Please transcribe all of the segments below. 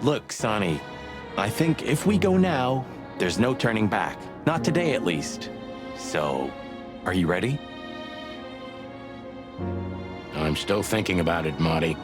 Look, Sonny, I think if we go now, there's no turning back. Not today, at least. So, are you ready? I'm still thinking about it, Marty.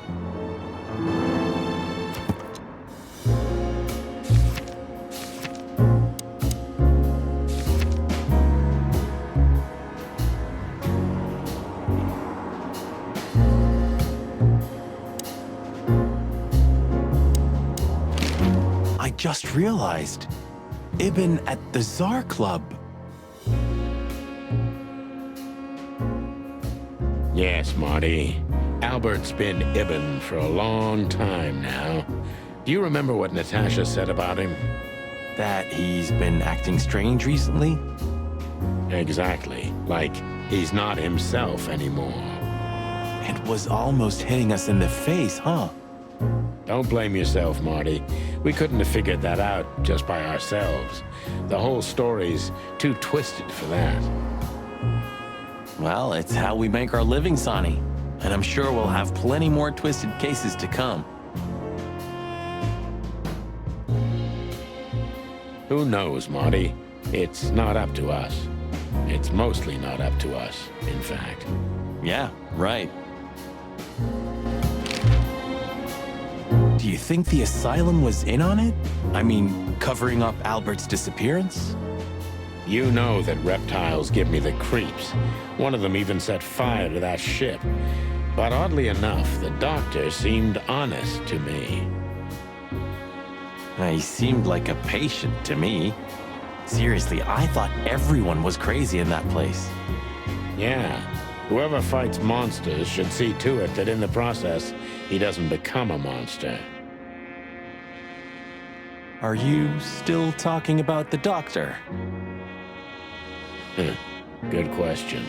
I just realized. Ibn at the Tsar Club. Yes, Marty. Albert's been Ibn for a long time now. Do you remember what Natasha said about him? That he's been acting strange recently? Exactly. Like he's not himself anymore. It was almost hitting us in the face, huh? Don't blame yourself, Marty. We couldn't have figured that out just by ourselves. The whole story's too twisted for that. Well, it's how we make our living, Sonny. And I'm sure we'll have plenty more twisted cases to come. Who knows, Marty? It's not up to us. It's mostly not up to us, in fact. Yeah, right. Do you think the asylum was in on it? I mean, covering up Albert's disappearance? You know that reptiles give me the creeps. One of them even set fire to that ship. But oddly enough, the doctor seemed honest to me. He seemed like a patient to me. Seriously, I thought everyone was crazy in that place. Yeah. Whoever fights monsters should see to it that in the process, he doesn't become a monster. Are you still talking about the doctor? Good question.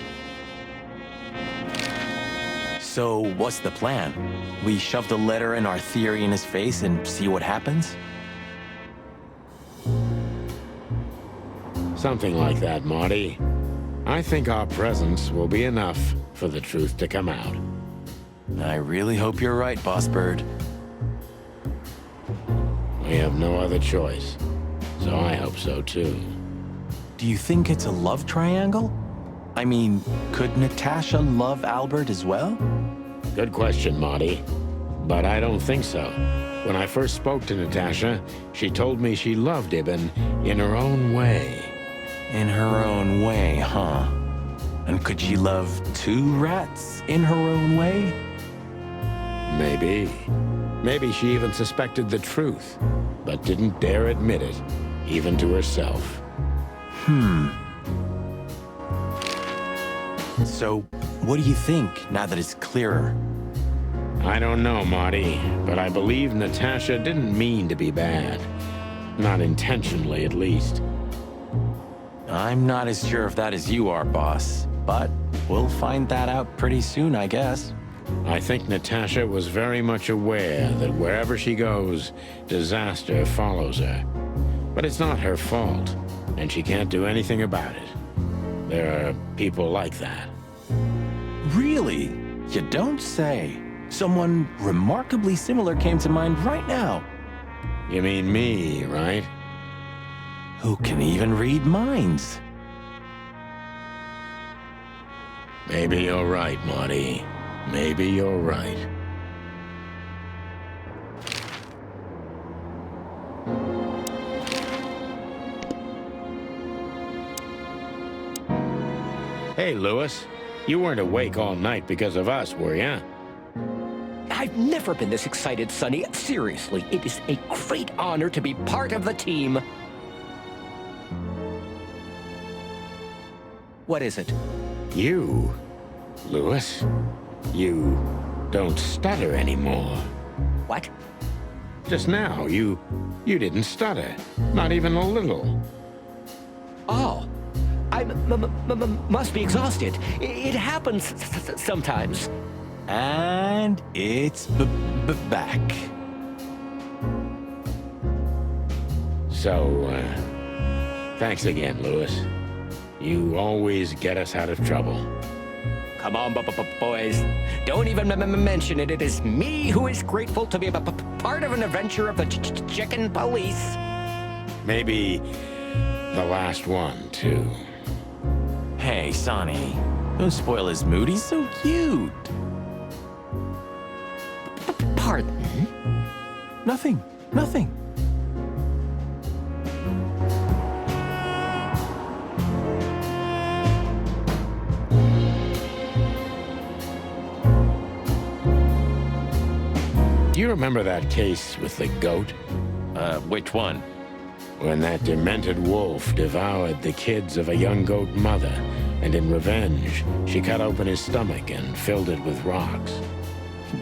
So, what's the plan? We shove the letter and our theory in his face and see what happens? Something like that, Marty. I think our presence will be enough for the truth to come out. I really hope you're right, Boss Bird. We have no other choice, so I hope so too. Do you think it's a love triangle? I mean, could Natasha love Albert as well? Good question, Marty. But I don't think so. When I first spoke to Natasha, she told me she loved Ibn in her own way. In her own way, huh? And could she love two rats in her own way? Maybe. Maybe she even suspected the truth, but didn't dare admit it, even to herself. So, what do you think, now that it's clearer? I don't know, Marty, but I believe Natasha didn't mean to be bad. Not intentionally, at least. I'm not as sure of that as you are, boss. But we'll find that out pretty soon, I guess. I think Natasha was very much aware that wherever she goes, disaster follows her. But it's not her fault, and she can't do anything about it. There are people like that. Really? You don't say. Someone remarkably similar came to mind right now. You mean me, right? Who can even read minds? Maybe you're right, Marty. Maybe you're right. Hey, Lewis. You weren't awake all night because of us, were ya? I've never been this excited, Sonny. Seriously, it is a great honor to be part of the team. What is it? You, Lewis, you don't stutter anymore. What? Just now, you didn't stutter. Not even a little. Oh. I must be exhausted. It happens sometimes. And it's back. So, thanks again, Lewis. You always get us out of trouble. come on, boys. Don't even mention it. It is me who is grateful to be part of an adventure of the chicken police. Maybe the last one, too. Hey, Sonny. Don't spoil his mood. He's so cute. Pardon? Nothing. Nothing. Do you remember that case with the goat? Which one? When that demented wolf devoured the kids of a young goat mother, and in revenge, she cut open his stomach and filled it with rocks.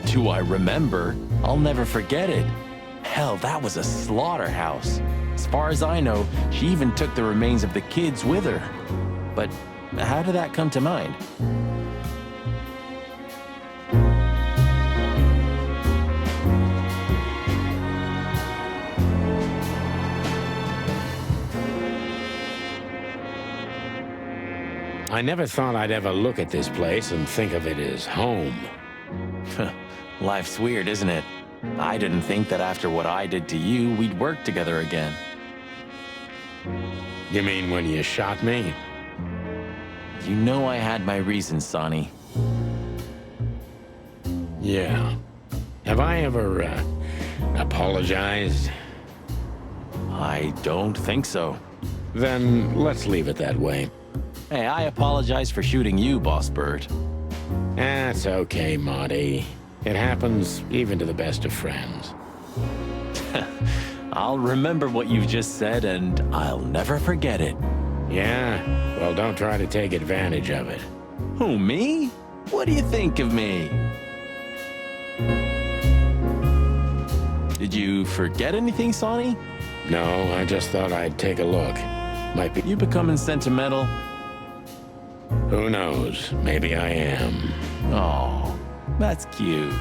Do I remember? I'll never forget it. Hell, that was a slaughterhouse. As far as I know, she even took the remains of the kids with her. But how did that come to mind? I never thought I'd ever look at this place and think of it as home. Life's weird, isn't it? I didn't think that after what I did to you, we'd work together again. You mean when you shot me? You know I had my reasons, Sonny. Yeah. Have I ever, apologized? I don't think so. Then let's leave it that way. Hey, I apologize for shooting you, Boss Bird. That's okay, Marty. It happens even to the best of friends. I'll remember what you've just said, and I'll never forget it. Yeah? Well, don't try to take advantage of it. Who, me? What do you think of me? Did you forget anything, Sonny? No, I just thought I'd take a look. Might be... You becoming sentimental? Who knows? Maybe I am. Oh, that's cute.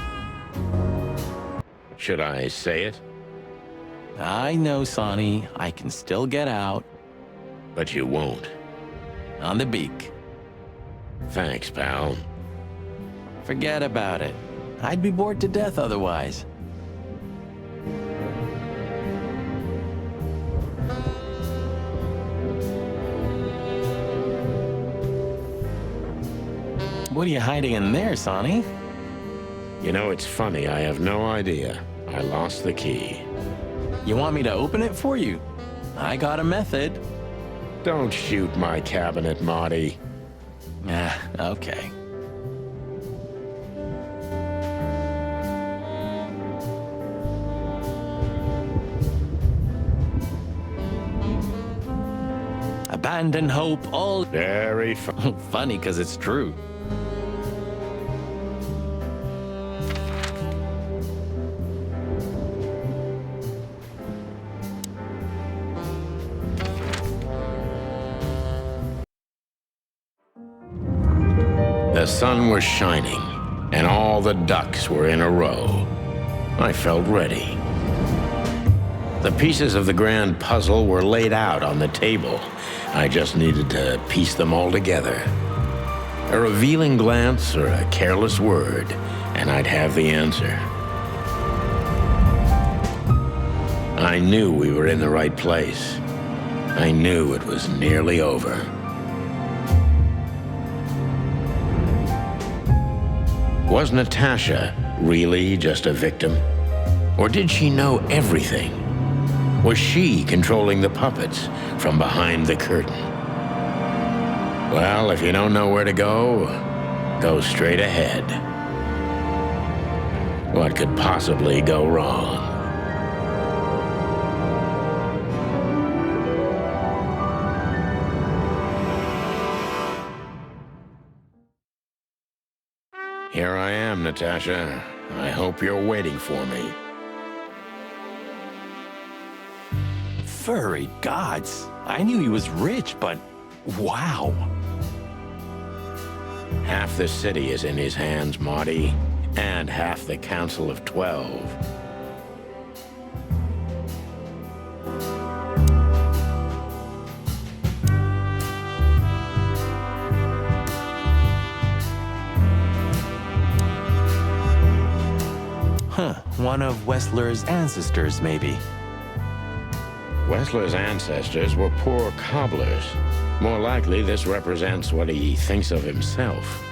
Should I say it? I know, Sonny. I can still get out. But you won't. On the beak. Thanks, pal. Forget about it. I'd be bored to death otherwise. What are you hiding in there, Sonny? You know, it's funny. I have no idea. I lost the key. You want me to open it for you? I got a method. Don't shoot my cabinet, Marty. Okay. Abandon hope, all... Very fun. Funny, because it's true. The sun was shining, and all the ducks were in a row. I felt ready. The pieces of the grand puzzle were laid out on the table. I just needed to piece them all together. A revealing glance or a careless word, and I'd have the answer. I knew we were in the right place. I knew it was nearly over. Was Natasha really just a victim? Or did she know everything? Was she controlling the puppets from behind the curtain? Well, if you don't know where to go, go straight ahead. What could possibly go wrong? Here I am, Natasha. I hope you're waiting for me. Furry gods. I knew he was rich, but wow. Half the city is in his hands, Marty, and half the Council of 12. One of Wessler's ancestors, maybe. Wessler's ancestors were poor cobblers. More likely, this represents what he thinks of himself.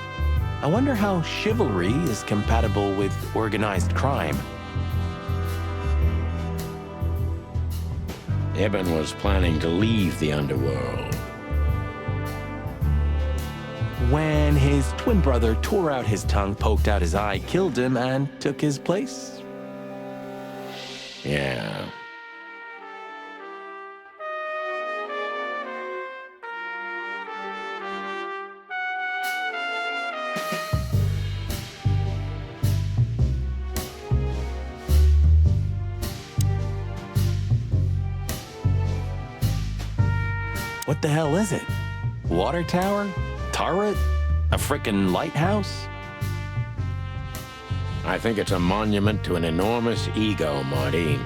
I wonder how chivalry is compatible with organized crime. Ibn was planning to leave the underworld. When his twin brother tore out his tongue, poked out his eye, killed him, and took his place? Yeah. What the hell is it? Water tower? Turret? A frickin' lighthouse? I think it's a monument to an enormous ego, Marty.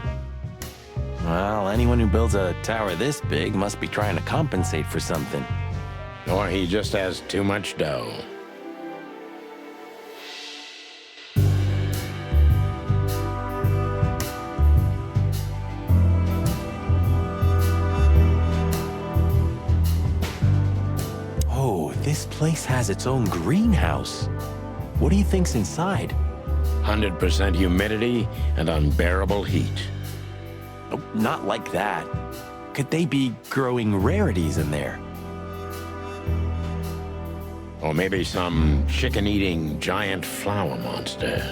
Well, anyone who builds a tower this big must be trying to compensate for something. Or he just has too much dough. This place has its own greenhouse. What do you think's inside? 100% humidity and unbearable heat. Oh, not like that. Could they be growing rarities in there? Or maybe some chicken-eating giant flower monsters.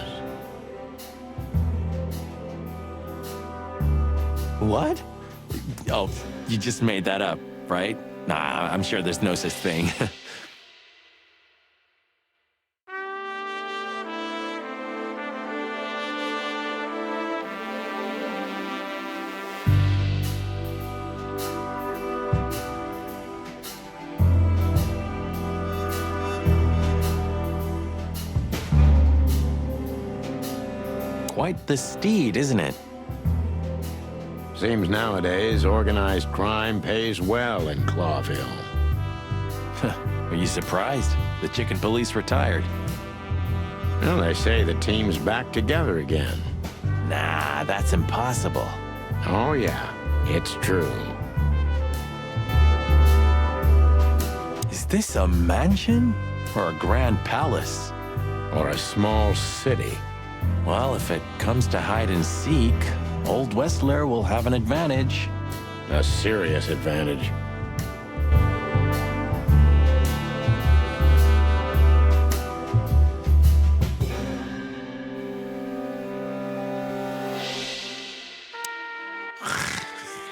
What? Oh, you just made that up, right? Nah, I'm sure there's no such thing. Quite the steed, isn't it? Seems nowadays organized crime pays well in Clawville. Are you surprised? The chicken police retired. Well, they say the team's back together again. Nah, that's impossible. Oh yeah, it's true. Is this a mansion or a grand palace? Or a small city. Well, if it comes to hide and seek, Old Wessler will have an advantage. A serious advantage.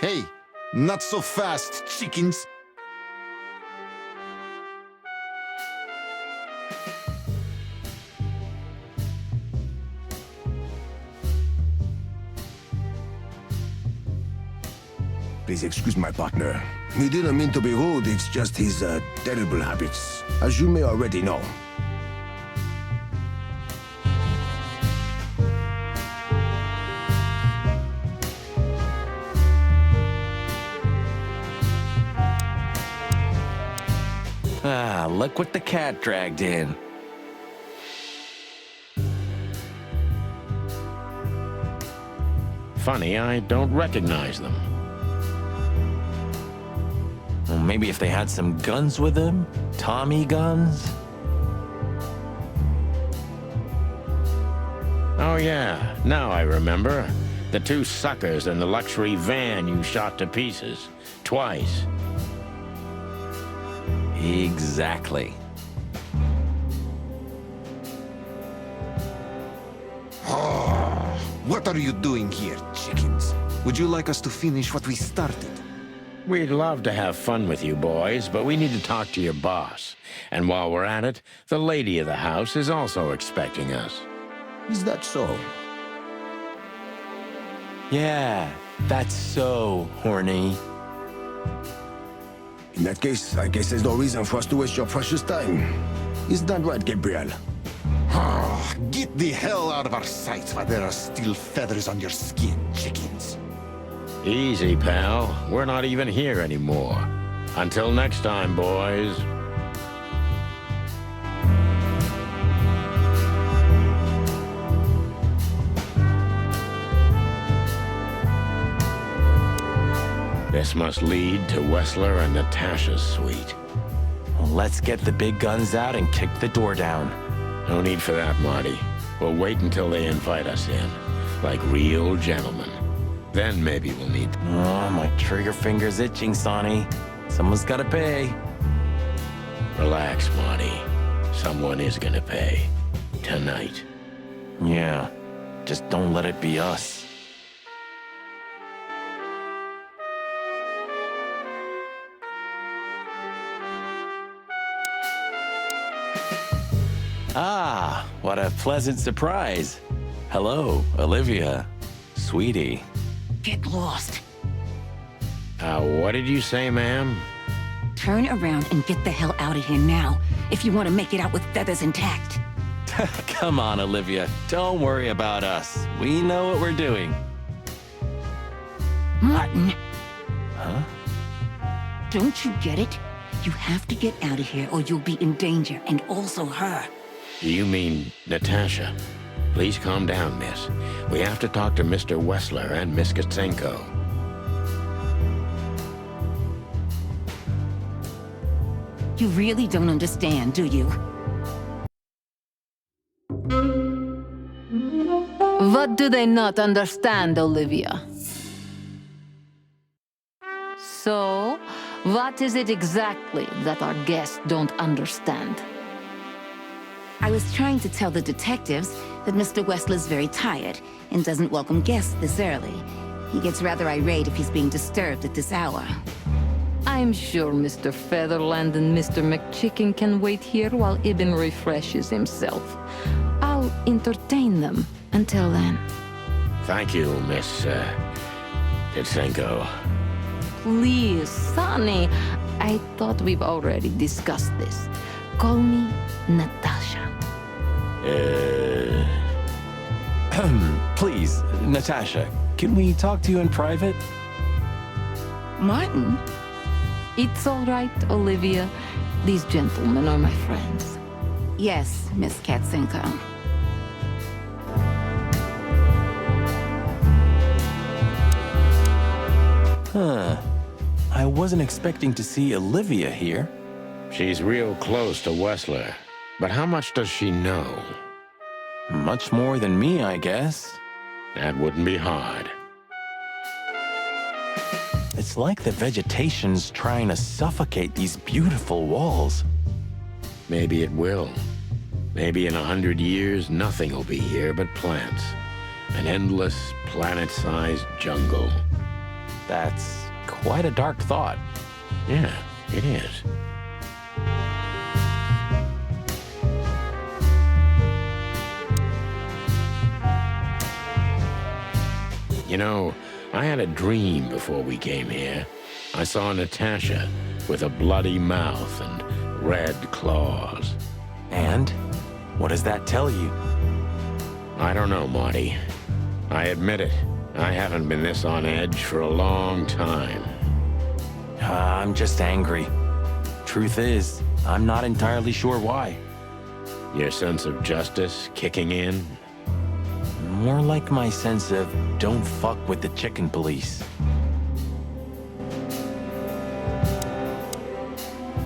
Hey, not so fast, chickens. Please excuse my partner. He didn't mean to be rude, it's just his terrible habits, as you may already know. Ah, look what the cat dragged in. Funny, I don't recognize them. Well, maybe if they had some guns with them? Tommy guns? Oh yeah, now I remember. The two suckers in the luxury van you shot to pieces. Twice. Exactly. What are you doing here, chickens? Would you like us to finish what we started? We'd love to have fun with you boys, but we need to talk to your boss. And while we're at it, the lady of the house is also expecting us. Is that so? Yeah, that's so horny. In that case, I guess there's no reason for us to waste your precious time. Is that right, Gabriel? Get the hell out of our sight while there are still feathers on your skin, chickens. Easy, pal. We're not even here anymore. Until next time, boys. This must lead to Wessler and Natasha's suite. Well, let's get the big guns out and kick the door down. No need for that, Marty. We'll wait until they invite us in, like real gentlemen. Then maybe we'll need... Oh, my trigger finger's itching, Sonny. Someone's gotta pay. Relax, Marty. Someone is gonna pay. Tonight. Yeah, just don't let it be us. Ah, what a pleasant surprise. Hello, Olivia. Sweetie. Get lost. What did you say, ma'am? Turn around and get the hell out of here now, if you want to make it out with feathers intact. Come on, Olivia. Don't worry about us. We know what we're doing. Martin. Huh? Don't you get it? You have to get out of here or you'll be in danger, and also her. Do you mean Natasha? Please calm down, miss. We have to talk to Mr. Wessler and Miss Katsenko. You really don't understand, do you? What do they not understand, Olivia? So, what is it exactly that our guests don't understand? I was trying to tell the detectives that Mr. Wessler's very tired and doesn't welcome guests this early. He gets rather irate if he's being disturbed at this hour. I'm sure Mr. Featherland and Mr. McChicken can wait here while Ibn refreshes himself. I'll entertain them until then. Thank you, Miss, Katsenko. Please, Sonny. I thought we've already discussed this. Call me Natasha. Please, Natasha, can we talk to you in private? Martin? It's all right, Olivia. These gentlemen are my friends. Yes, Miss Katsenko. Huh. I wasn't expecting to see Olivia here. She's real close to Wessler. But how much does she know? Much more than me, I guess. That wouldn't be hard. It's like the vegetation's trying to suffocate these beautiful walls. Maybe it will. Maybe in 100 years, nothing will be here but plants. An endless, planet-sized jungle. That's quite a dark thought. Yeah, it is. You know, I had a dream before we came here. I saw Natasha with a bloody mouth and red claws. And? What does that tell you? I don't know, Marty. I admit it. I haven't been this on edge for a long time. I'm just angry. Truth is, I'm not entirely sure why. Your sense of justice kicking in? More like my sense of don't fuck with the chicken police.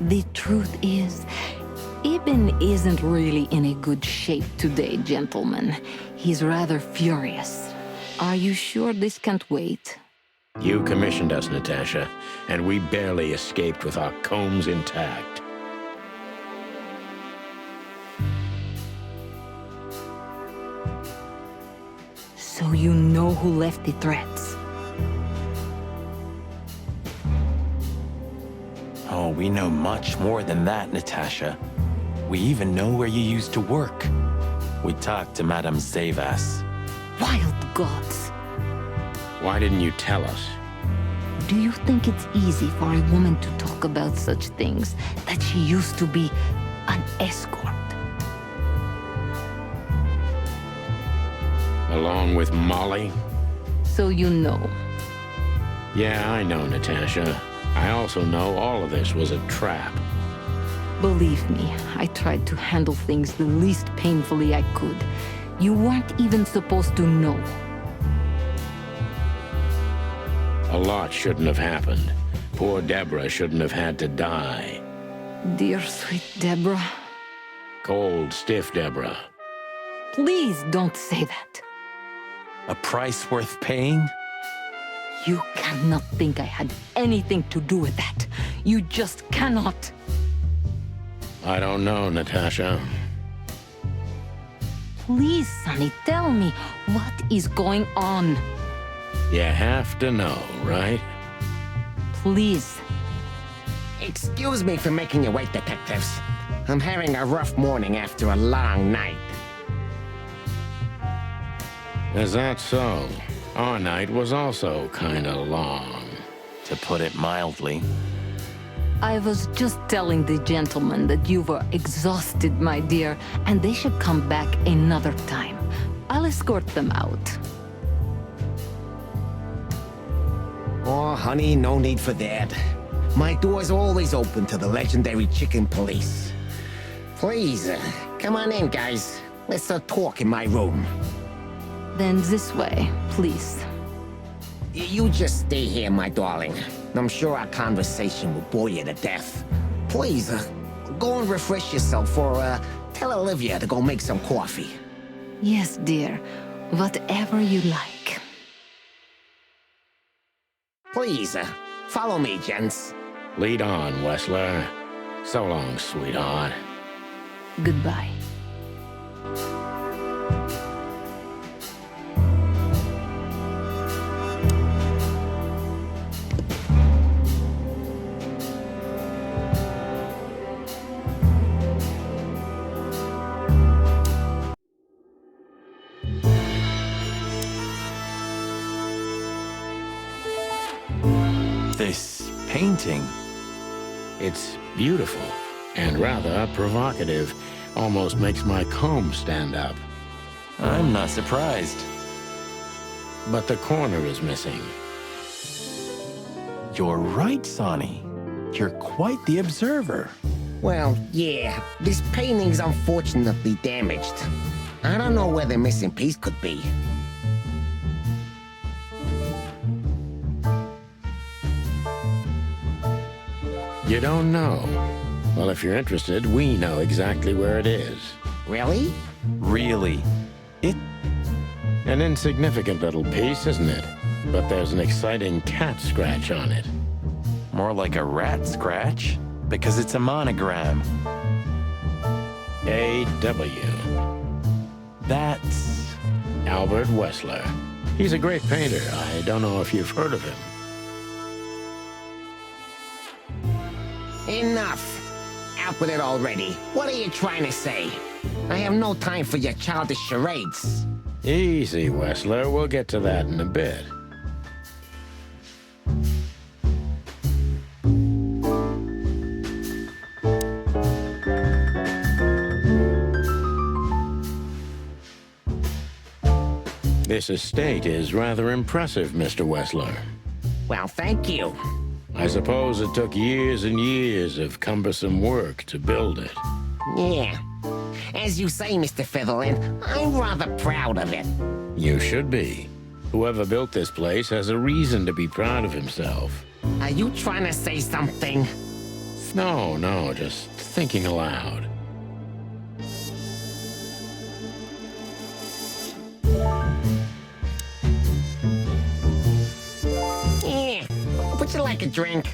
The truth is, Ibn isn't really in a good shape today, gentlemen. He's rather furious. Are you sure this can't wait? You commissioned us, Natasha, and we barely escaped with our combs intact. So you know who left the threats? Oh, we know much more than that, Natasha. We even know where you used to work. We talked to Madame Savas. Wild gods! Why didn't you tell us? Do you think it's easy for a woman to talk about such things, that she used to be an escort? Along with Molly? So you know. Yeah, I know, Natasha. I also know all of this was a trap. Believe me, I tried to handle things the least painfully I could. You weren't even supposed to know. A lot shouldn't have happened. Poor Deborah shouldn't have had to die. Dear sweet Deborah, Cold, stiff Deborah. please don't say that. A price worth paying? You cannot think I had anything to do with that. You just cannot. I don't know, Natasha. Please, Sonny, tell me, what is going on? You have to know, right? Please. Excuse me for making you wait, detectives. I'm having a rough morning after a long night. Is that so? Our night was also kinda long. To put it mildly. I was just telling the gentleman that you were exhausted, my dear, and they should come back another time. I'll escort them out. Oh, honey, no need for that. My door's always open to the legendary chicken police. Please, come on in, guys. Let's talk in my room. Then this way, please. You just stay here, my darling. I'm sure our conversation will bore you to death. Please, go and refresh yourself or tell Olivia to go make some coffee. Yes, dear. Whatever you like. Please, follow me, gents. Lead on, Wessler. So long, sweetheart. Goodbye. This painting. It's beautiful and rather provocative. Almost makes my comb stand up. I'm not surprised. But the corner is missing. You're right, Sonny. You're quite the observer. Well, yeah, this painting's unfortunately damaged. I don't know where the missing piece could be. You don't know? Well, if you're interested, we know exactly where it is. Really? Really. It... An insignificant little piece, isn't it? But there's an exciting cat scratch on it. more like a rat scratch, because it's a monogram. A.W. That's... Albert Wessler. He's a great painter. I don't know if you've heard of him. Enough! Out with it already. What are you trying to say? I have no time for your childish charades. Easy, Wessler. We'll get to that in a bit. This estate is rather impressive, Mr. Wessler. Well, thank you. I suppose it took years and years of cumbersome work to build it. Yeah. As you say, Mr. Featherland, I'm rather proud of it. You should be. Whoever built this place has a reason to be proud of himself. Are you trying to say something? No, just thinking aloud. Yeah. Would you like a drink?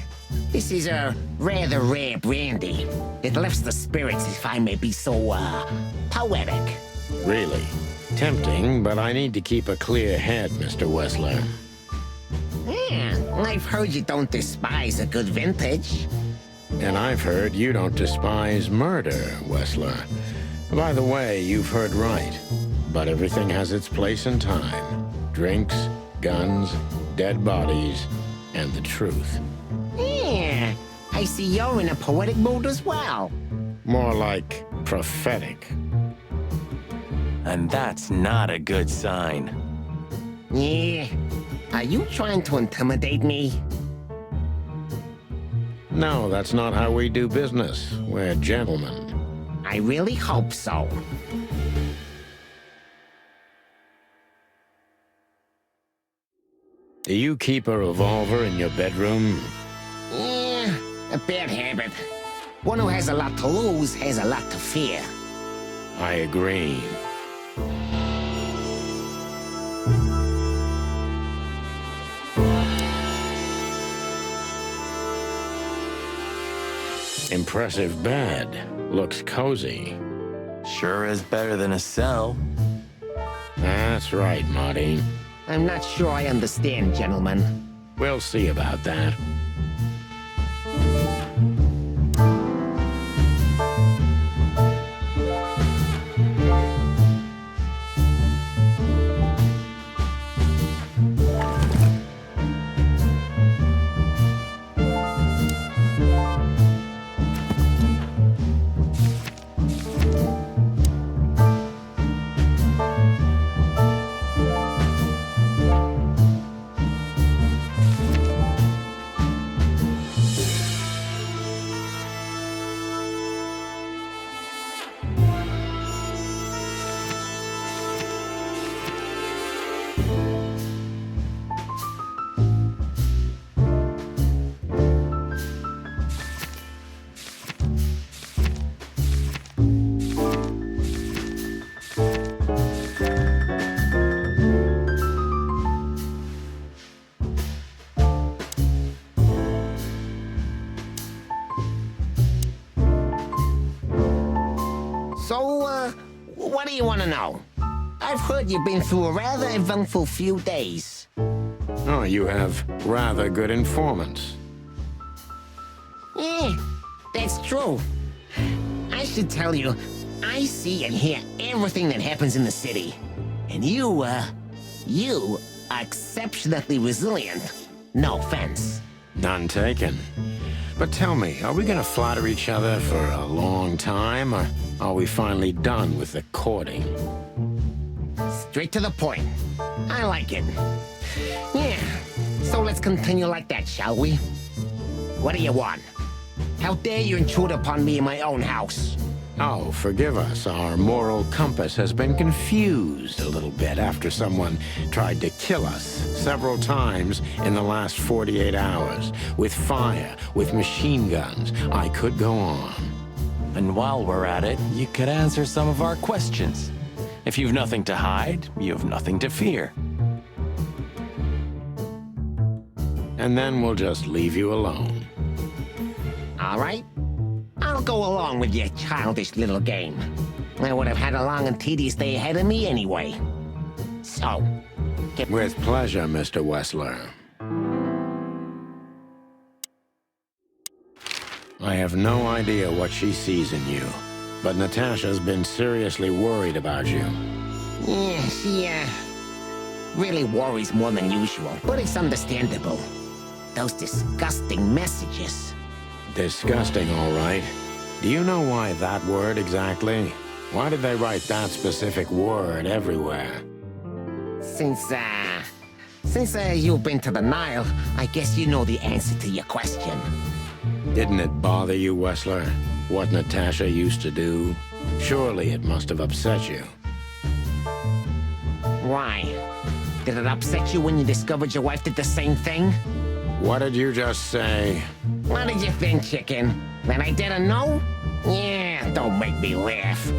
This is a rather rare brandy. It lifts the spirits, if I may be so, poetic. Really. Tempting, but I need to keep a clear head, Mr. Wessler. Yeah, I've heard you don't despise a good vintage. And I've heard you don't despise murder, Wessler. By the way, you've heard right. But everything has its place and time. Drinks, guns, dead bodies, and the truth. Yeah, I see you're in a poetic mood as well. More like prophetic. And that's not a good sign. Yeah. Are you trying to intimidate me? No, that's not how we do business. We're gentlemen. I really hope so. Do you keep a revolver in your bedroom? Yeah, a bad habit. One who has a lot to lose has a lot to fear. I agree. Impressive bed. Looks cozy. Sure is better than a cell. That's right, Marty. I'm not sure I understand, gentlemen. We'll see about that. So, what do you want to know? I've heard you've been through a rather eventful few days. Oh, you have rather good informants. Yeah, that's true. I should tell you, I see and hear everything that happens in the city. And you are exceptionally resilient. No offense. None taken. But tell me, are we gonna flatter each other for a long time, or are we finally done with the courting? Straight to the point. I like it. Yeah, so let's continue like that, shall we? What do you want? How dare you intrude upon me in my own house? Oh, forgive us. Our moral compass has been confused a little bit after someone tried to kill us several times in the last 48 hours. With fire, with machine guns. I could go on. And while we're at it, you could answer some of our questions. If you've nothing to hide, you have nothing to fear. And then we'll just leave you alone. All right. I'll go along with your childish little game. I would have had a long and tedious day ahead of me anyway. So, With pleasure, Mr. Wessler. I have no idea what she sees in you, but Natasha's been seriously worried about you. yeah, she, really worries more than usual, but it's understandable. Those disgusting messages. Disgusting, all right. Do you know why that word exactly? Why did they write that specific word everywhere? Since you've been to the Nile, I guess you know the answer to your question. Didn't it bother you, Wessler, what Natasha used to do? Surely it must have upset you. Why? Did it upset you when you discovered your wife did the same thing? What did you just say? What did you think, chicken? That I didn't know? Yeah, don't make me laugh.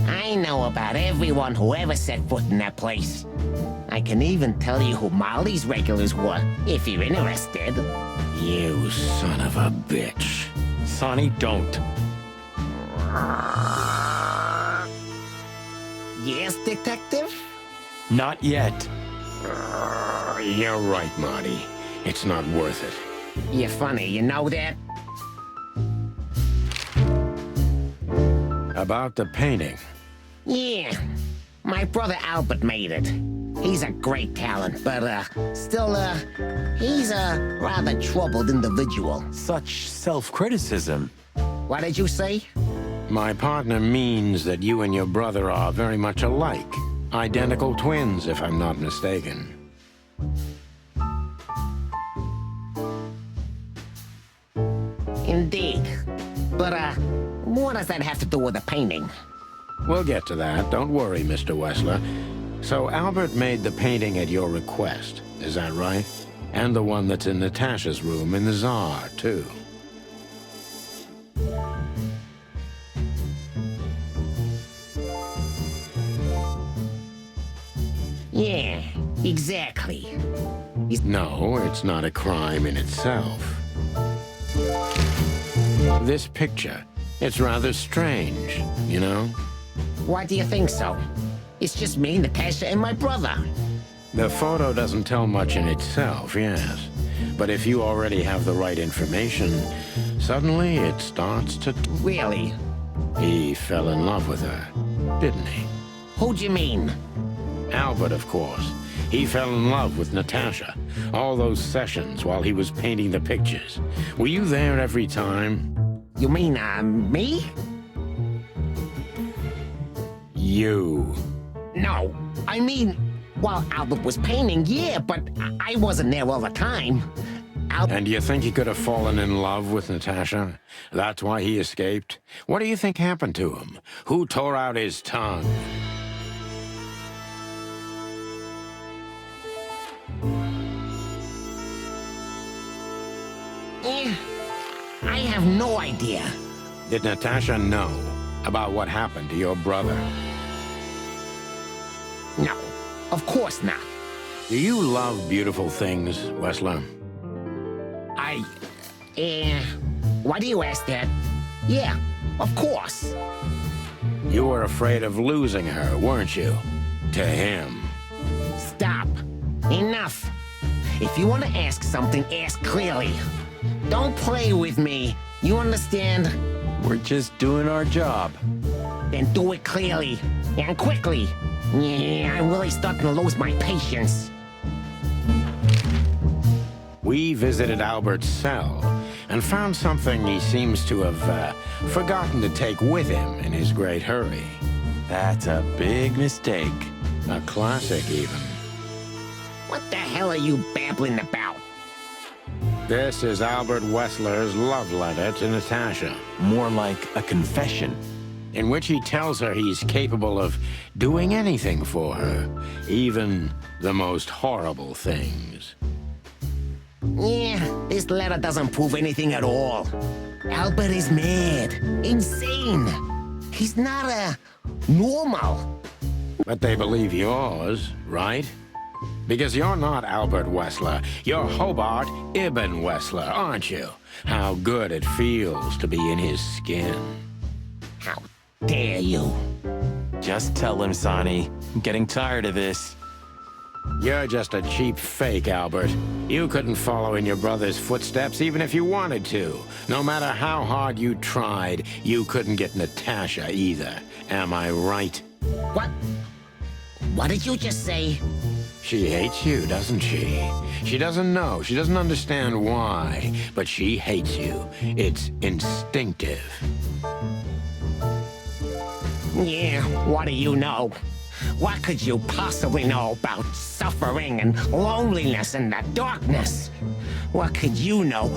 I know about everyone who ever set foot in that place. I can even tell you who Molly's regulars were, if you're interested. You son of a bitch. Sonny, don't. Yes, detective? Not yet. You're right, Marty. It's not worth it. You're funny, you know that? About the painting. Yeah, my brother Albert made it. He's a great talent, but, still, he's a rather troubled individual. Such self-criticism. What did you say? My partner means that you and your brother are very much alike. Identical twins, if I'm not mistaken. Indeed. But, what does that have to do with the painting? We'll get to that. Don't worry, Mr. Wessler. So Albert made the painting at your request, is that right? And the one that's in Natasha's room in the Tsar, too. Yeah, exactly. No, it's not a crime in itself. This picture, it's rather strange, you know? Why do you think so? It's just me, Natasha, and my brother. The photo doesn't tell much in itself, yes. But if you already have the right information, suddenly it starts to... Really? He fell in love with her, didn't he? Who do you mean? Albert, of course. He fell in love with Natasha. All those sessions while he was painting the pictures. Were you there every time? You mean, me? You. No, I mean, while Albert was painting, yeah, but I wasn't there all the time. And you think he could have fallen in love with Natasha? That's why he escaped? What do you think happened to him? Who tore out his tongue? I have no idea. Did Natasha know about what happened to your brother? No, of course not. Do you love beautiful things, Wessler? Why do you ask that? Yeah, of course. You were afraid of losing her, weren't you? To him. Stop. Enough. If you want to ask something, ask clearly. Don't play with me. You understand? We're just doing our job. Then do it clearly and quickly. Yeah, I'm really starting to lose my patience. We visited Albert's cell and found something he seems to have forgotten to take with him in his great hurry. That's a big mistake. A classic, even. What the hell are you babbling about? This is Albert Wessler's love letter to Natasha, More like a confession. in which he tells her he's capable of doing anything for her, even the most horrible things. Yeah, this letter doesn't prove anything at all. Albert is mad, insane. He's not normal. But they believe yours, right? Because you're not Albert Wessler. You're Hobart Ibn Wessler, aren't you? How good it feels to be in his skin. How dare you? Just tell him, Sonny. I'm getting tired of this. You're just a cheap fake, Albert. You couldn't follow in your brother's footsteps even if you wanted to. No matter how hard you tried, you couldn't get Natasha either. Am I right? What? What did you just say? She hates you, doesn't she? She doesn't know. She doesn't understand why. But she hates you. It's instinctive. Yeah, what do you know? What could you possibly know about suffering and loneliness and the darkness? What could you know?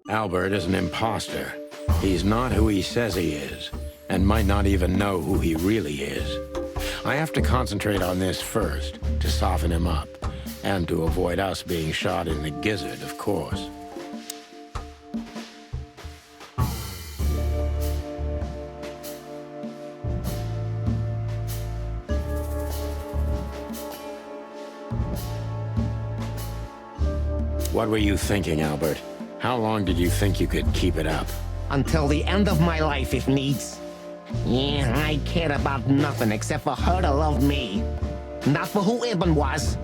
Albert is an imposter. He's not who he says he is, and might not even know who he really is. I have to concentrate on this first, to soften him up, and to avoid us being shot in the gizzard, of course. What were you thinking, Albert? How long did you think you could keep it up? Until the end of my life, if needs. Yeah, I cared about nothing except for her to love me. Not for who Ibn was,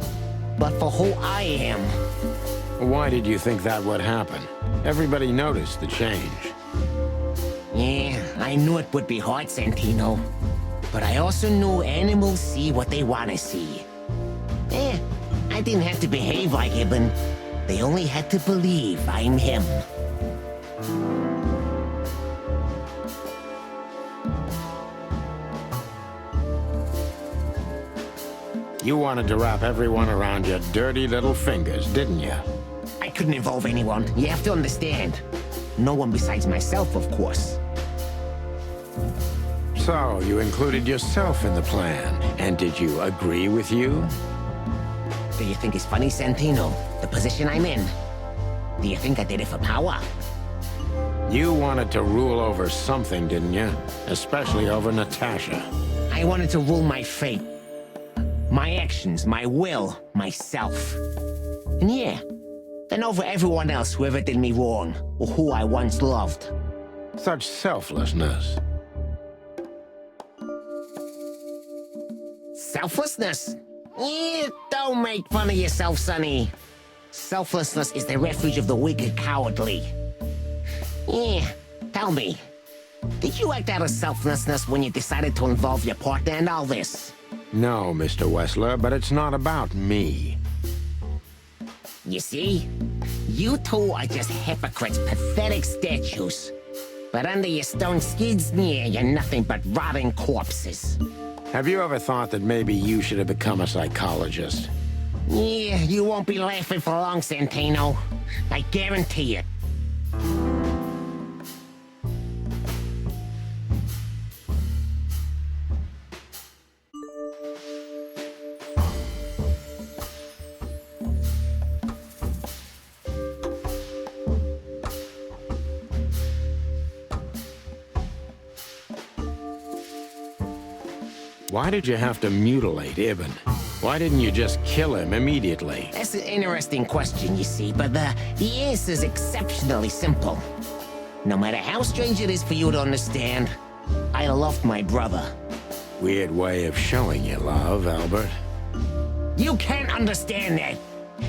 but for who I am. Why did you think that would happen? Everybody noticed the change. Yeah, I knew it would be hard, Santino. But I also knew animals see what they want to see. I didn't have to behave like Ibn. They only had to believe I'm him. You wanted to wrap everyone around your dirty little fingers, didn't you? I couldn't involve anyone. You have to understand. No one besides myself, of course. So, you included yourself in the plan, and did you agree with you? Do you think it's funny, Santino? The position I'm in? Do you think I did it for power? You wanted to rule over something, didn't you? Especially over Natasha. I wanted to rule my fate. My actions, my will, myself. And yeah, then over everyone else who ever did me wrong, or who I once loved. Such selflessness. Selflessness? Yeah, don't make fun of yourself, Sonny. Selflessness is the refuge of the weak and cowardly. Yeah, tell me, did you act out of selflessness when you decided to involve your partner in all this? No, Mr. Wessler, but it's not about me. You see? You two are just hypocrites, pathetic statues. But under your stone skids, yeah, you're nothing but rotting corpses. Have you ever thought that maybe you should have become a psychologist? Yeah, you won't be laughing for long, Santino. I guarantee it. Why did you have to mutilate Ibn? Why didn't you just kill him immediately? That's an interesting question, you see, but the answer is exceptionally simple. No matter how strange it is for you to understand, I loved my brother. Weird way of showing you love, Albert. You can't understand that.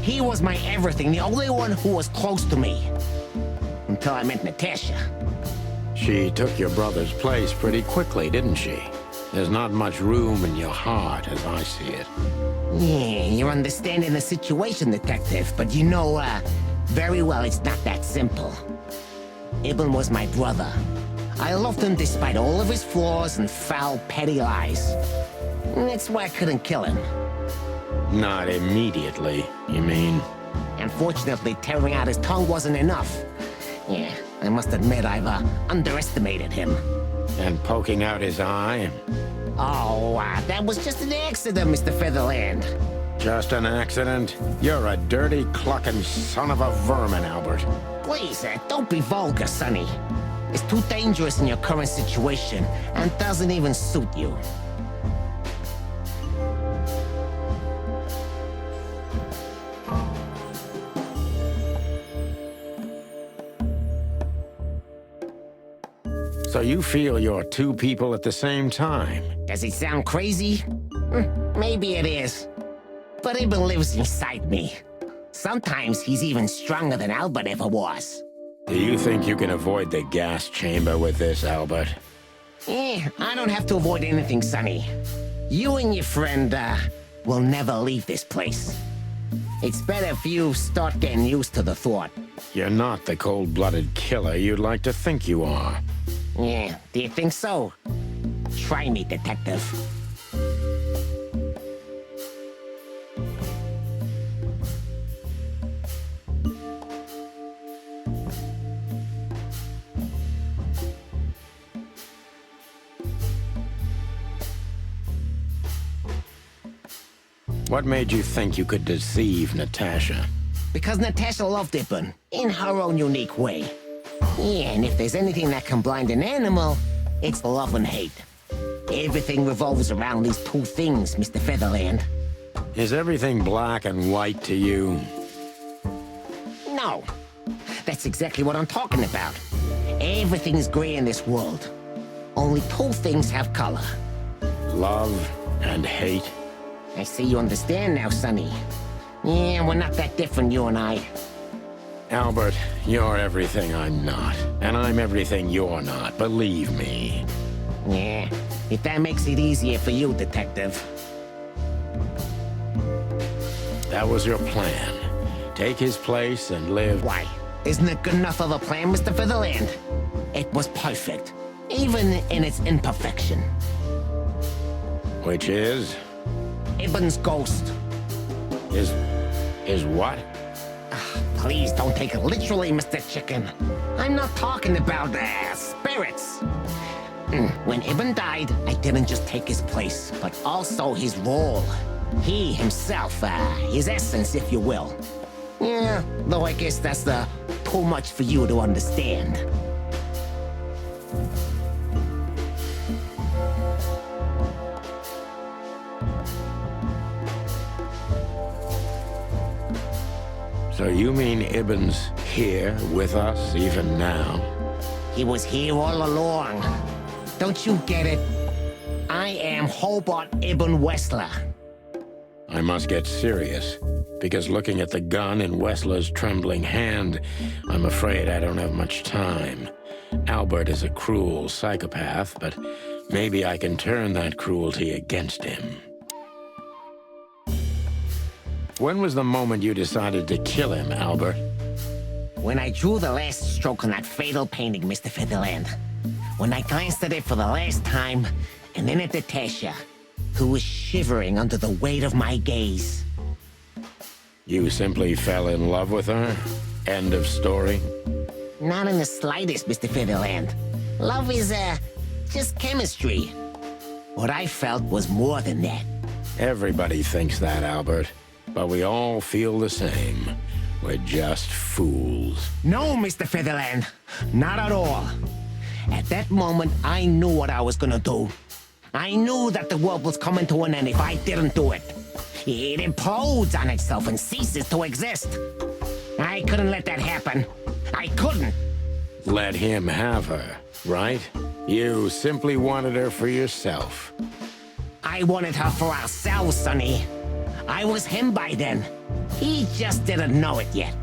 He was my everything, the only one who was close to me. Until I met Natasha. She took your brother's place pretty quickly, didn't she? There's not much room in your heart, as I see it. Yeah, you're understanding the situation, Detective, but you know, very well it's not that simple. Ibn was my brother. I loved him despite all of his flaws and foul, petty lies. That's why I couldn't kill him. Not immediately, you mean? Unfortunately, tearing out his tongue wasn't enough. Yeah, I must admit I've underestimated him. And poking out his eye? Oh, that was just an accident, Mr. Featherland. Just an accident? You're a dirty, clucking son of a vermin, Albert. Please, don't be vulgar, Sonny. It's too dangerous in your current situation, and doesn't even suit you. So you feel you're two people at the same time? Does it sound crazy? Maybe it is. But Ibn lives inside me. Sometimes he's even stronger than Albert ever was. Do you think you can avoid the gas chamber with this, Albert? I don't have to avoid anything, Sonny. You and your friend, will never leave this place. It's better if you start getting used to the thought. You're not the cold-blooded killer you'd like to think you are. Yeah, do you think so? Try me, Detective. What made you think you could deceive Natasha? Because Natasha loved Ibn, in her own unique way. Yeah, and if there's anything that can blind an animal, it's love and hate. Everything revolves around these two things, Mr. Featherland. Is everything black and white to you? No. That's exactly what I'm talking about. Everything's gray in this world. Only two things have color. Love and hate? I see you understand now, Sonny. Yeah, we're not that different, you and I. Albert, you're everything I'm not, and I'm everything you're not, believe me. Yeah, if that makes it easier for you, Detective. That was your plan. Take his place and live... Why? Isn't it good enough of a plan, Mr. Featherland? It was perfect, even in its imperfection. Which is? Ibn's ghost. Is what? Please don't take it literally, Mr. Chicken. I'm not talking about spirits. When Ibn died, I didn't just take his place, but also his role. He himself, his essence, if you will. Yeah, though I guess that's too much for you to understand. So you mean Ibn's here with us even now? He was here all along. Don't you get it? I am Hobart Ibn Wessler. I must get serious, because looking at the gun in Wessler's trembling hand, I'm afraid I don't have much time. Albert is a cruel psychopath, but maybe I can turn that cruelty against him. When was the moment you decided to kill him, Albert? When I drew the last stroke on that fatal painting, Mr. Featherland. When I glanced at it for the last time, and then at Natasha, who was shivering under the weight of my gaze. You simply fell in love with her? End of story? Not in the slightest, Mr. Featherland. Love is, just chemistry. What I felt was more than that. Everybody thinks that, Albert. But we all feel the same. We're just fools. No, Mr. Featherland. Not at all. At that moment, I knew what I was gonna do. I knew that the world was coming to an end if I didn't do it. It implodes on itself and ceases to exist. I couldn't let that happen. I couldn't. Let him have her, right? You simply wanted her for yourself. I wanted her for ourselves, Sonny. I was him by then. He just didn't know it yet.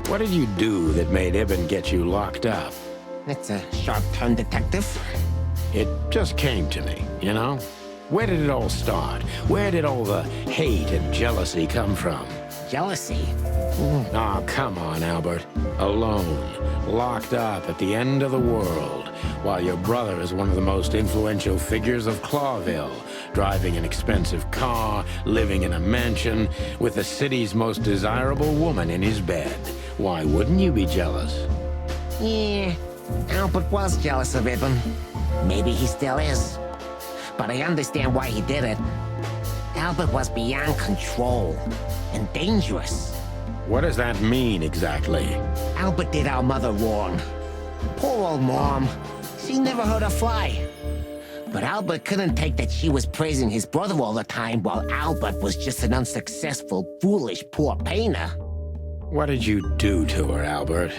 What did you do that made Ibn get you locked up? That's a sharp turn, Detective. It just came to me, you know? Where did it all start? Where did all the hate and jealousy come from? Jealousy? Oh, come on, Albert. Alone, locked up at the end of the world, while your brother is one of the most influential figures of Clawville, driving an expensive car, living in a mansion, with the city's most desirable woman in his bed. Why wouldn't you be jealous? Yeah, Albert was jealous of Ibn. Maybe he still is. But I understand why he did it. Albert was beyond control and dangerous. What does that mean exactly? Albert did our mother wrong. Poor old Mom. She never hurt a fly. But Albert couldn't take that she was praising his brother all the time while Albert was just an unsuccessful, foolish, poor painter. What did you do to her, Albert?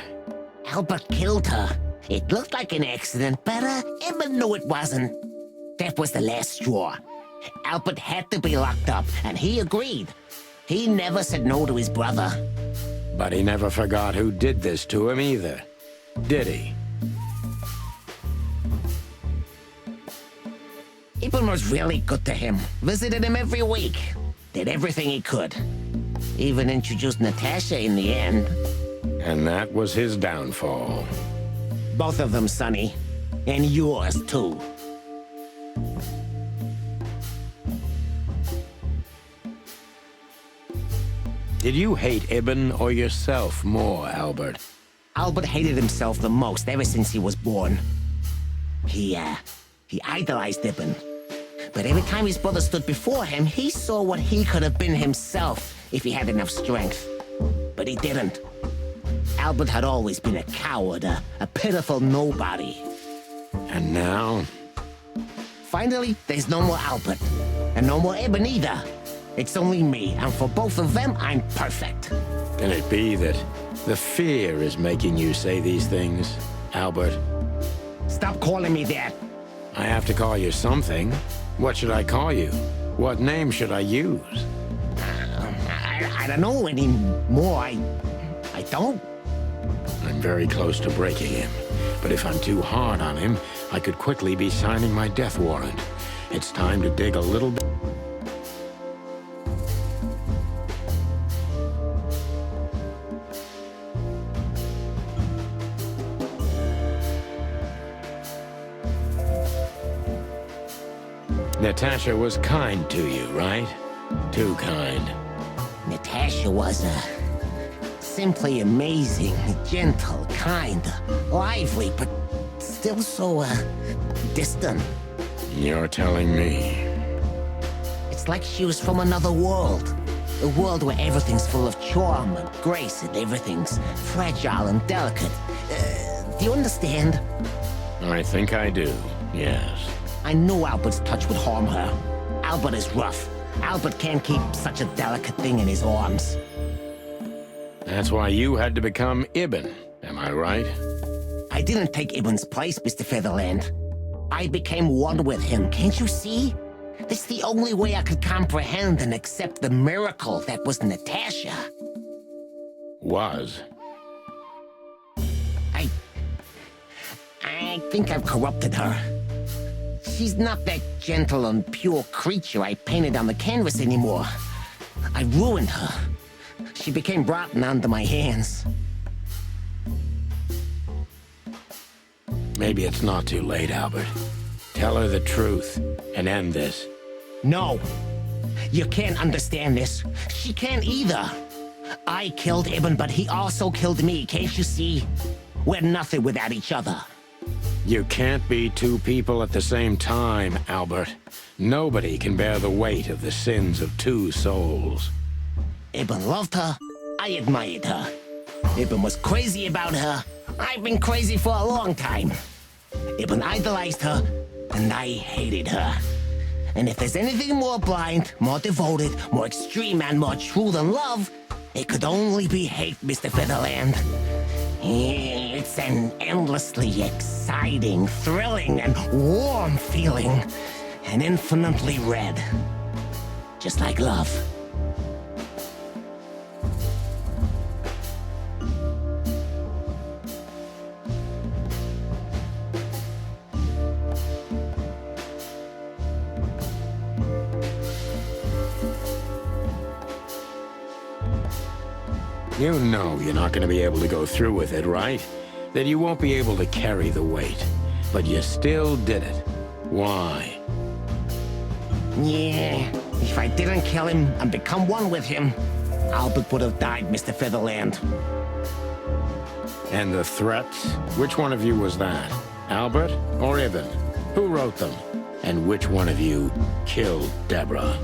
Albert killed her. It looked like an accident, but Ibn knew it wasn't. That was the last straw. Albert had to be locked up, and he agreed. He never said no to his brother. But he never forgot who did this to him either, did he? Ibn was really good to him. Visited him every week. Did everything he could. Even introduced Natasha in the end. And that was his downfall. Both of them, Sonny. And yours, too. Did you hate Ibn or yourself more, Albert? Albert hated himself the most ever since he was born. He idolized Ibn. But every time his brother stood before him, he saw what he could have been himself if he had enough strength. But he didn't. Albert had always been a coward, a pitiful nobody. And now? Finally, there's no more Albert. And no more Ibn either. It's only me, and for both of them, I'm perfect. Can it be that the fear is making you say these things, Albert? Stop calling me that. I have to call you something. What should I call you? What name should I use? I don't know anymore. I don't. I'm very close to breaking him. But if I'm too hard on him, I could quickly be signing my death warrant. It's time to dig a little bit. Natasha was kind to you, right? Too kind. Natasha was simply amazing, gentle, kind, lively, but still so distant. You're telling me. It's like she was from another world. A world where everything's full of charm and grace and everything's fragile and delicate. Do you understand? I think I do, yes. I know Albert's touch would harm her. Albert is rough. Albert can't keep such a delicate thing in his arms. That's why you had to become Ibn, am I right? I didn't take Ibn's place, Mr. Featherland. I became one with him, can't you see? That's the only way I could comprehend and accept the miracle that was Natasha. Was. I think I've corrupted her. She's not that gentle and pure creature I painted on the canvas anymore. I ruined her. She became rotten under my hands. Maybe it's not too late, Albert. Tell her the truth and end this. No. You can't understand this. She can't either. I killed Ibn, but he also killed me, can't you see? We're nothing without each other. You can't be two people at the same time, Albert. Nobody can bear the weight of the sins of two souls. Ibn loved her. I admired her. Ibn was crazy about her. I've been crazy for a long time. Ibn idolized her, and I hated her. And if there's anything more blind, more devoted, more extreme, and more true than love, it could only be hate, Mr. Featherland. It's an endlessly exciting, thrilling, and warm feeling. And infinitely red. Just like love. You know you're not going to be able to go through with it, right? That you won't be able to carry the weight. But you still did it. Why? Yeah, if I didn't kill him and become one with him, Albert would have died, Mr. Featherland. And the threats? Which one of you was that? Albert or Ibn? Who wrote them? And which one of you killed Deborah?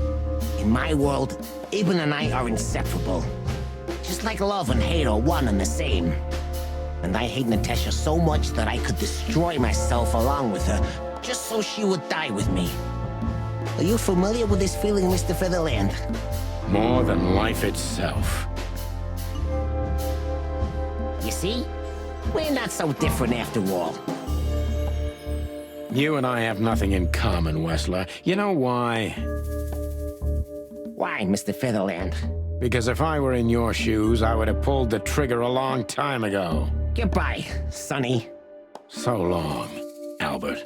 In my world, Ibn and I are inseparable. Just like love and hate are one and the same. And I hate Natasha so much that I could destroy myself along with her, just so she would die with me. Are you familiar with this feeling, Mr. Featherland? More than life itself. You see? We're not so different after all. You and I have nothing in common, Wessler. You know why? Why, Mr. Featherland? Because if I were in your shoes, I would have pulled the trigger a long time ago. Goodbye, Sonny. So long, Albert.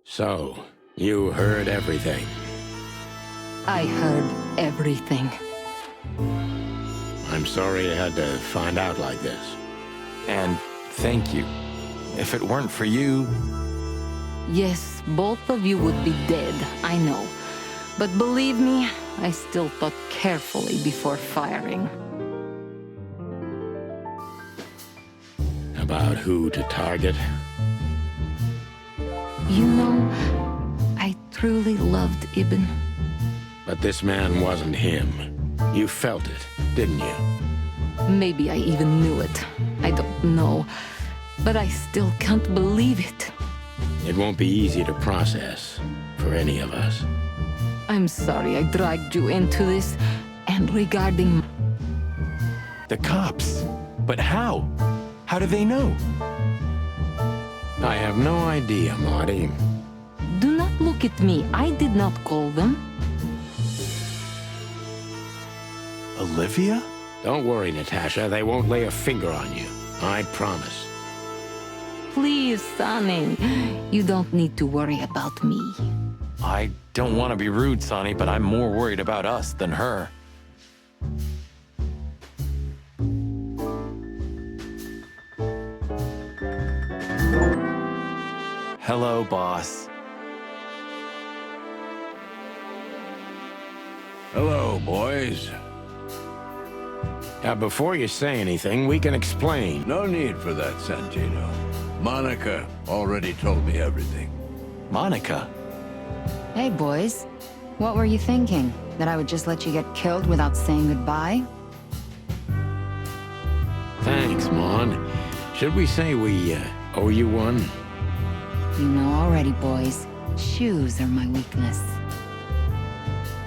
So, you heard everything. I heard everything. I'm sorry you had to find out like this. And thank you. If it weren't for you... Yes, both of you would be dead, I know. But believe me, I still thought carefully before firing. about who to target. You know, I truly loved Ibn. But this man wasn't him. You felt it, didn't you? Maybe I even knew it. I don't know. But I still can't believe it. It won't be easy to process for any of us. I'm sorry I dragged you into this. And regarding... The cops. But how? How do they know? I have no idea, Marty. Do not look at me. I did not call them. Olivia? Don't worry, Natasha. They won't lay a finger on you. I promise. Please, Sonny. You don't need to worry about me. I don't want to be rude, Sonny, but I'm more worried about us than her. Hello, boss. Hello, boys. Now, before you say anything, we can explain. No need for that, Santino. Monica already told me everything. Monica? Hey, boys. What were you thinking? That I would just let you get killed without saying goodbye? Thanks, Mon. Should we say we owe you one? You know already, boys. Shoes are my weakness.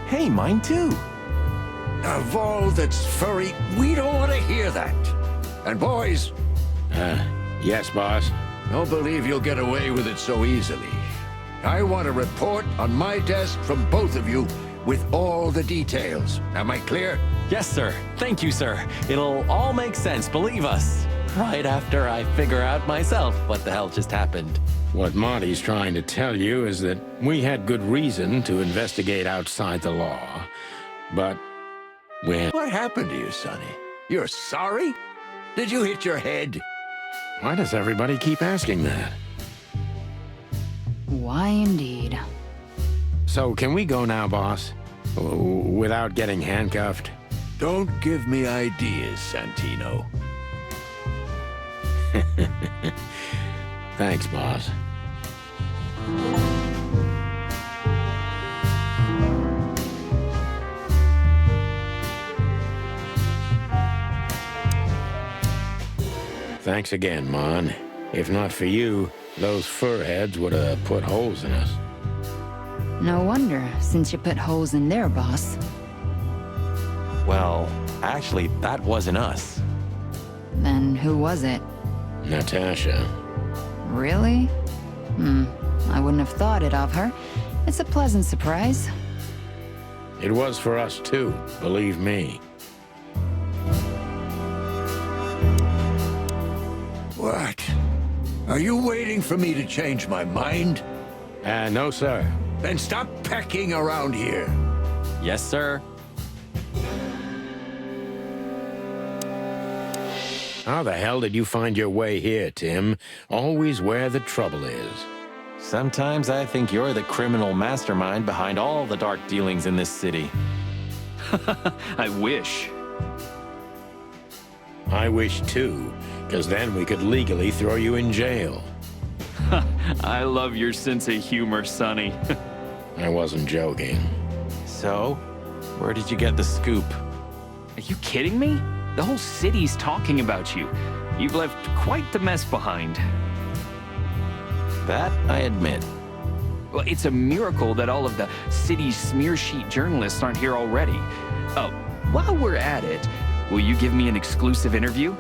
Hey, mine too. Of all that's furry, we don't want to hear that. And boys, Yes, boss. don't believe you'll get away with it so easily. I want a report on my desk from both of you with all the details. Am I clear? Yes, sir. Thank you, sir. It'll all make sense, believe us. Right after I figure out myself what the hell just happened. What Marty's trying to tell you is that we had good reason to investigate outside the law. But when... What happened to you, Sonny? You're sorry? Did you hit your head? Why does everybody keep asking that? Why indeed? So, can we go now, boss? Without getting handcuffed? Don't give me ideas, Santino. Thanks, boss. Thanks again, Mon. If not for you, those furheads would have put holes in us. No wonder, since you put holes in their boss. Well, actually, that wasn't us. Then who was it? Natasha. Really? I wouldn't have thought it of her. It's a pleasant surprise. It was for us too, believe me. What? Are you waiting for me to change my mind? No, sir. Then stop pecking around here. Yes, sir. How the hell did you find your way here, Tim? Always where the trouble is. Sometimes I think you're the criminal mastermind behind all the dark dealings in this city. I wish. I wish too, because then we could legally throw you in jail. I love your sense of humor, Sonny. I wasn't joking. So, where did you get the scoop? Are you kidding me? The whole city's talking about you. You've left quite the mess behind. That I admit. Well, it's a miracle that all of the city's smear sheet journalists aren't here already. Oh, while we're at it, will you give me an exclusive interview?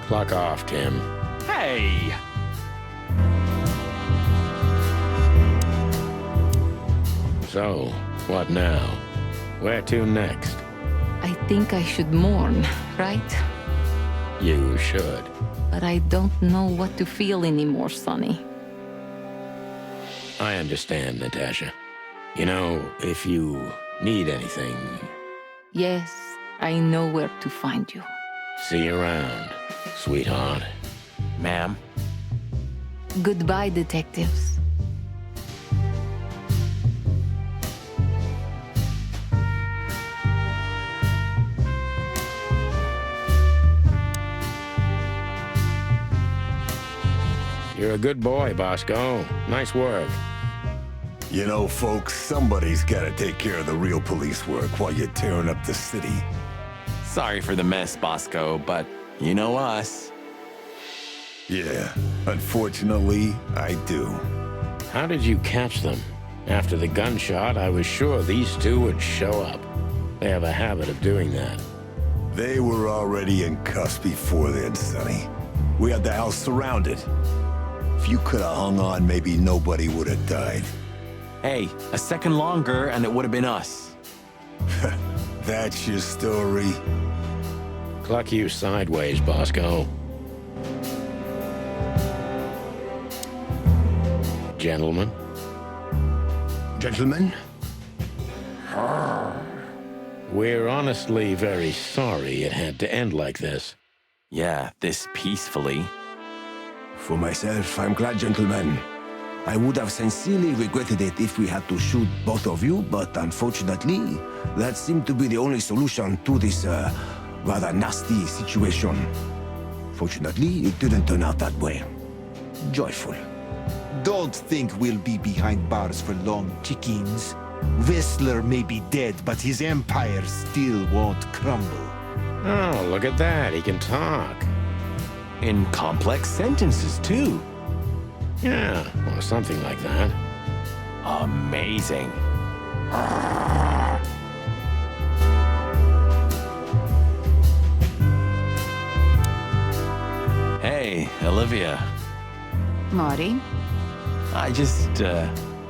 Clock off, Tim. Hey! So, what now? Where to next? I think I should mourn, right? You should. But I don't know what to feel anymore, Sonny. I understand, Natasha. You know, if you need anything, Yes, I know where to find you. see you around, sweetheart. Ma'am. Goodbye, detectives. You're a good boy, Bosco. Nice work. You know, folks, somebody's gotta take care of the real police work while you're tearing up the city. Sorry for the mess, Bosco, but you know us. Yeah, unfortunately, I do. How did you catch them? After the gunshot, I was sure these two would show up. They have a habit of doing that. They were already in cuffs before then, Sonny. We had the house surrounded. If you could have hung on, maybe nobody would have died. Hey, a second longer and it would have been us. That's your story? Cluck you sideways, Bosco. Gentlemen? Gentlemen? We're honestly very sorry it had to end like this. Yeah, this peacefully. For myself, I'm glad, gentlemen. I would have sincerely regretted it if we had to shoot both of you, but unfortunately, that seemed to be the only solution to this, rather nasty situation. Fortunately, it didn't turn out that way. Joyful. Don't think we'll be behind bars for long, chickens. Whistler may be dead, but his empire still won't crumble. Oh, look at that. He can talk. In complex sentences, too. Yeah, or something like that. Amazing. Hey, Olivia. Marty? I just,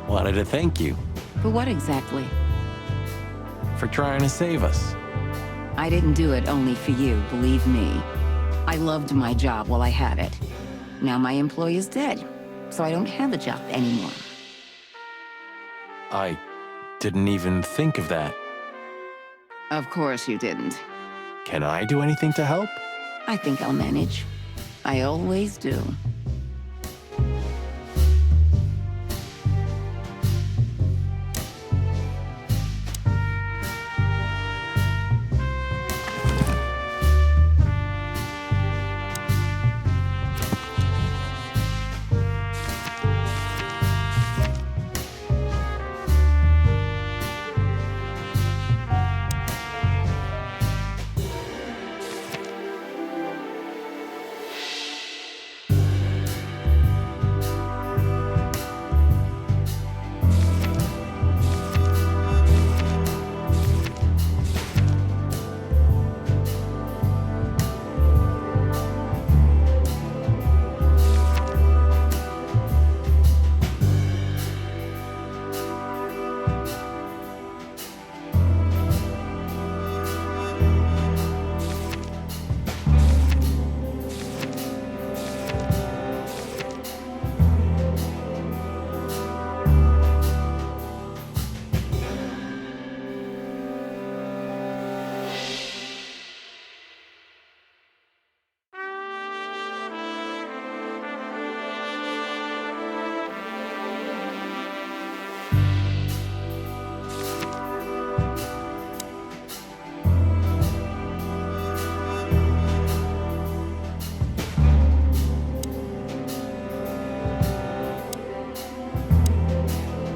wanted to thank you For what exactly? for trying to save us. I didn't do it only for you, believe me. I loved my job while I had it. Now my employee is dead, so I don't have a job anymore. I didn't even think of that. Of course you didn't. Can I do anything to help? I think I'll manage. I always do.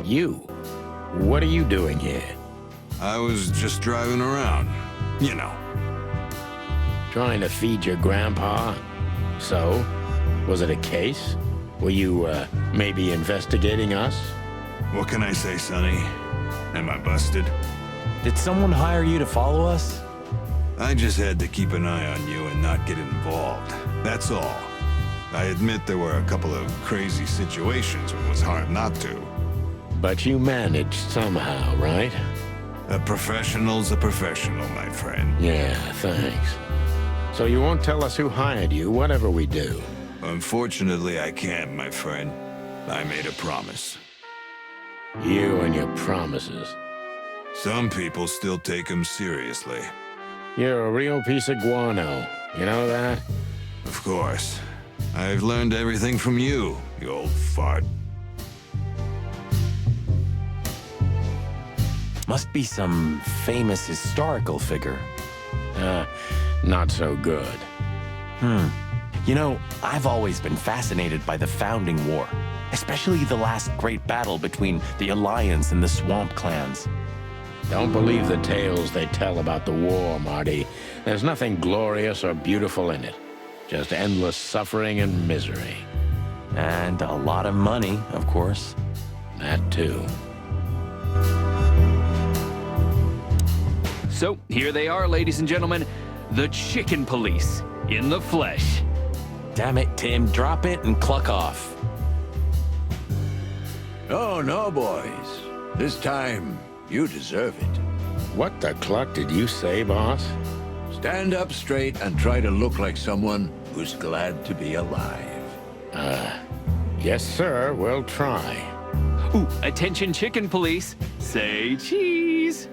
You? What are you doing here? I was just driving around. You know. Trying to feed your grandpa? So? Was it a case? Were you, maybe investigating us? What can I say, Sonny? Am I busted? Did someone hire you to follow us? I just had to keep an eye on you and not get involved. That's all. I admit there were a couple of crazy situations where it was hard not to. But you managed somehow, right? A professional's a professional, my friend. Yeah, thanks. So you won't tell us who hired you, whatever we do? Unfortunately, I can't, my friend. I made a promise. You and your promises. Some people still take them seriously. You're a real piece of guano. You know that? Of course. I've learned everything from you, you old fart. Must be some famous historical figure. Not so good. You know, I've always been fascinated by the Founding War, especially the last great battle between the Alliance and the Swamp Clans. Don't believe the tales they tell about the war, Marty. There's nothing glorious or beautiful in it. Just endless suffering and misery. And a lot of money, of course. That too. So, here they are, ladies and gentlemen. The Chicken Police, in the flesh. Damn it, Tim, drop it and cluck off. Oh, no, boys. This time, you deserve it. What the cluck did you say, boss? Stand up straight and try to look like someone who's glad to be alive. Yes, sir, we'll try. Ooh, attention Chicken Police. Say cheese.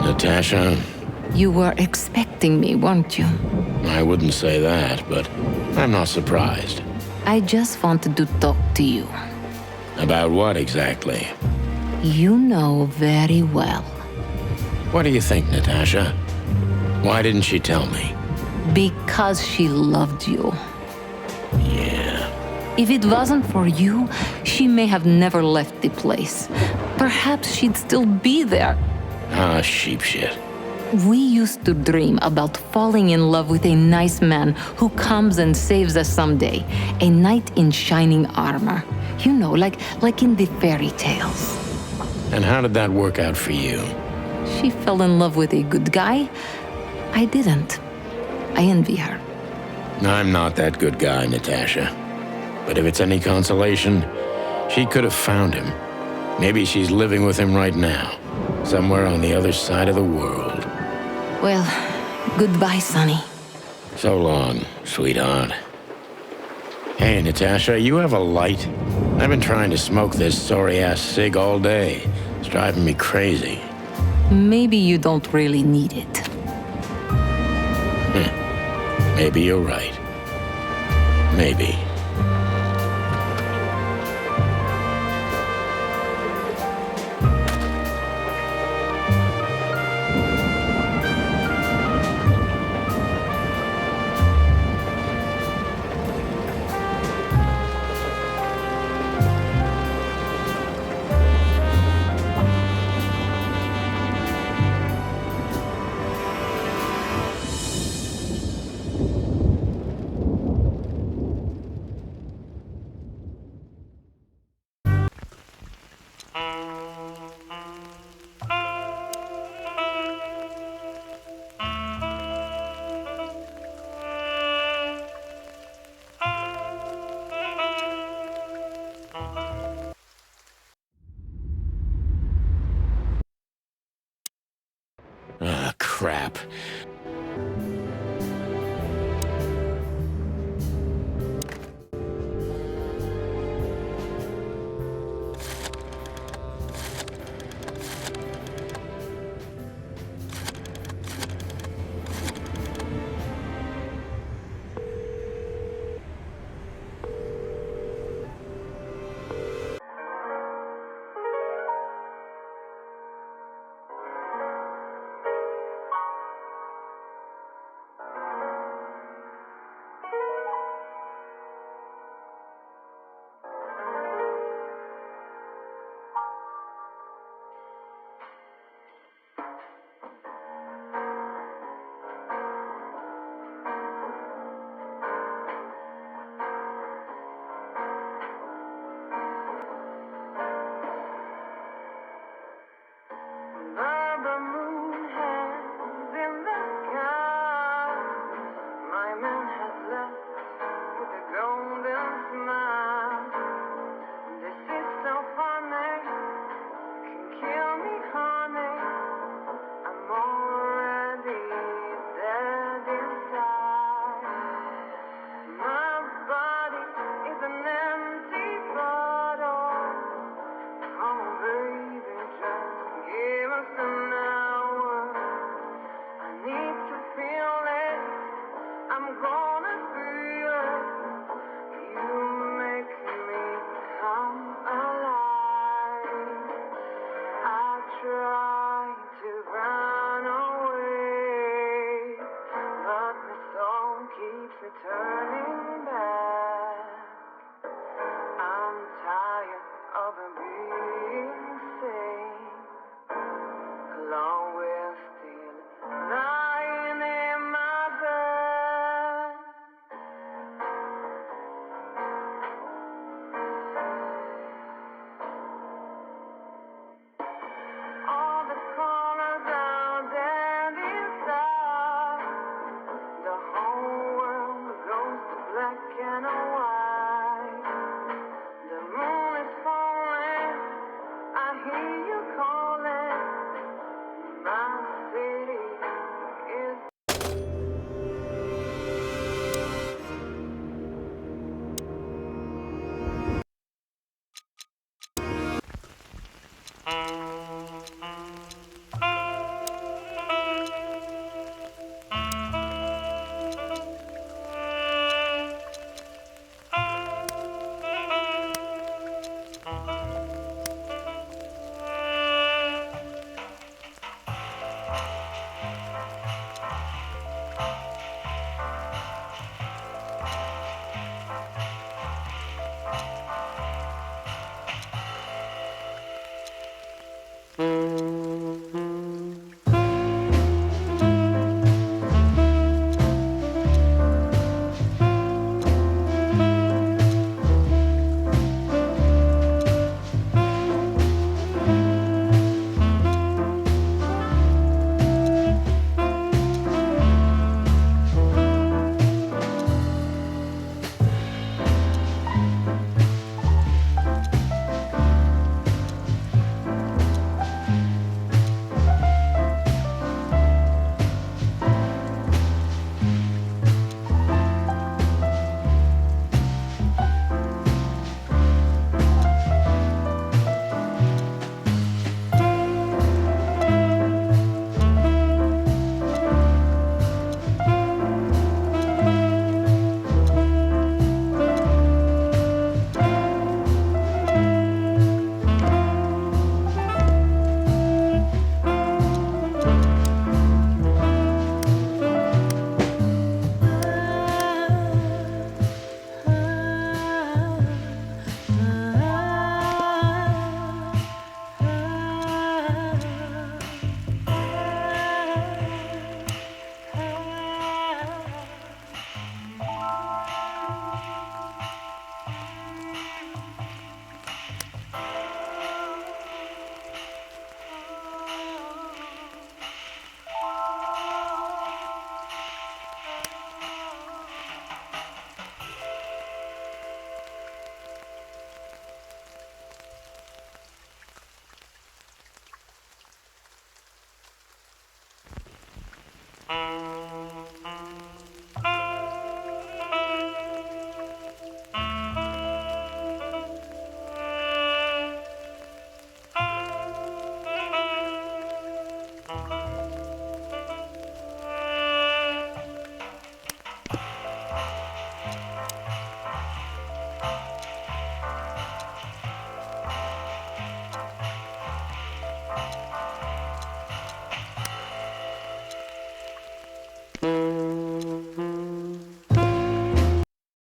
Natasha, You were expecting me, weren't you? I wouldn't say that, but I'm not surprised. I just wanted to talk to you. About what exactly? You know very well. What do you think, Natasha? Why didn't she tell me? Because she loved you. Yeah. If it wasn't for you, she may have never left the place. Perhaps she'd still be there. Ah, sheep shit. We used to dream about falling in love with a nice man who comes and saves us someday. A knight in shining armor. You know, like in the fairy tales. And how did that work out for you? She fell in love with a good guy. I didn't. I envy her. I'm not that good guy, Natasha. But if it's any consolation, she could have found him. Maybe she's living with him right now, somewhere on the other side of the world. Well, goodbye, Sonny. So long, sweetheart. Hey, Natasha, you have a light? I've been trying to smoke this sorry-ass cig all day. It's driving me crazy. Maybe you don't really need it. Maybe you're right. Maybe. Ah, crap. black and white. The moon is falling. I hear you calling. My city is.